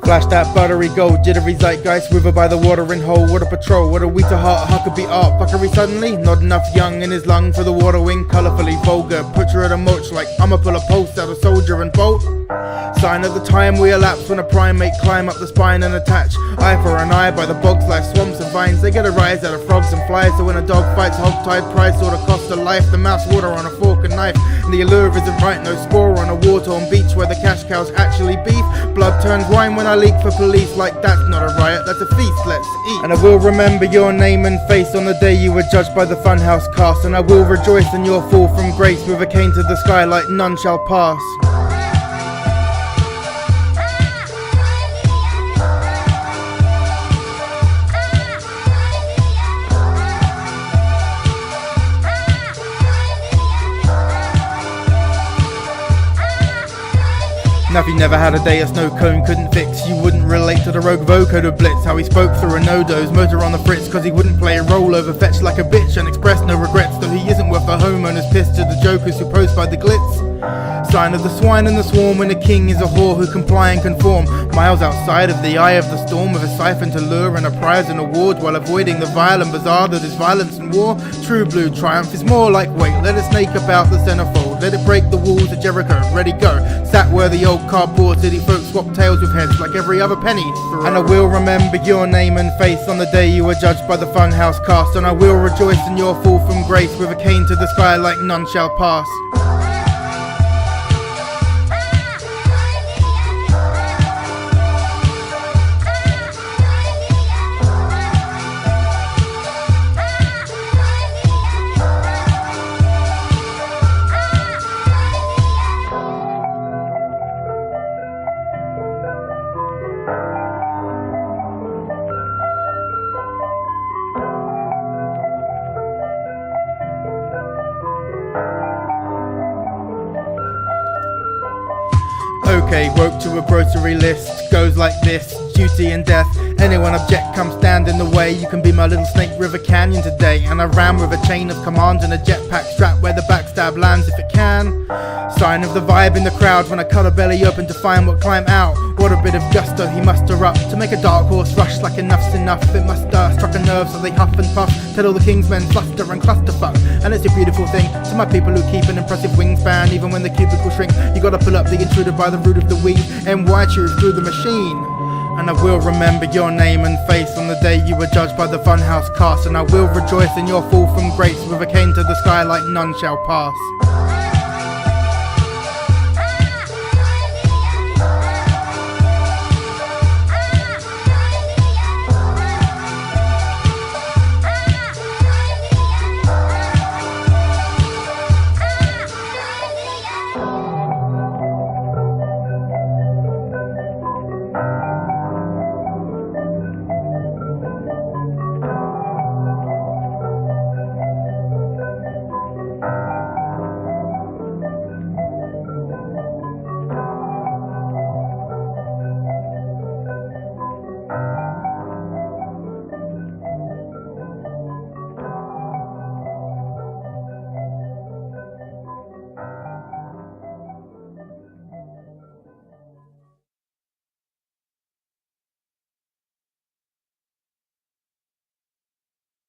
Flash that buttery gold, jittery zeitgeist, river by the watering hole. What a patrol, what a we to heart, Huckabee art. Fuckery suddenly, not enough young in his lung for the water wing. Colourfully vulgar, picture at a mulch like I'ma pull a post out a soldier and bolt. Sign of the time we elapse when a primate climb up the spine and attach. Eye for an eye by the bogs like swamps and vines. They get a rise out of frogs and flies. So when a dog fights hog-tied price or the cost of life, the mouse water on a fork and knife. And the allure isn't right, no score on a war-torn beach where the cash cows actually beef. Blood turns wine when I leak for police, like that's not a riot, that's a feast, let's eat. And I will remember your name and face on the day you were judged by the funhouse cast. And I will rejoice in your fall from grace with a cane to the sky like none shall pass. Now if you never had a day a snow cone couldn't fix, you wouldn't relate to the rogue vocoder blitz. How he spoke through a no-dose, motor on the fritz, cause he wouldn't play a rollover, fetch like a bitch and express no regrets. Though he isn't worth the homeowner's piss to the jokers who pose by the glitz. Sign of the swine and the swarm when the king is a whore who comply and conform. Miles outside of the eye of the storm with a siphon to lure and a prize and award, while avoiding the vile and bizarre that is violence and war. True blue triumph is more like wait, let it snake about the centerfold, let it break the walls of Jericho, ready go. Sat where the old cardboard city folks swap tails with heads like every other penny. And I will remember your name and face on the day you were judged by the funhouse cast. And I will rejoice in your fall from grace with a cane to the sky like none shall pass. Okay, woke to a grocery list, goes like this, duty and death. Anyone object, come stand in the way. You can be my little Snake River Canyon today. And I ran with a chain of commands and a jetpack strap where the backstab lands if it can. Sign of the vibe in the crowd when I cut a belly open to find what climb out. What a bit of gusto he muster up to make a dark horse rush like enough's enough. It must struck a nerve so they huff and puff. Tell all the king's men fluster and clusterfuck. And it's a beautiful thing to my people who keep an impressive wingspan. Even when the cubicle shrink, you gotta pull up the intruder by the root of the weed and wire you through the machine. And I will remember your name and face on the day you were judged by the funhouse cast. And I will rejoice in your fall from grace with a cane to the sky like none shall pass.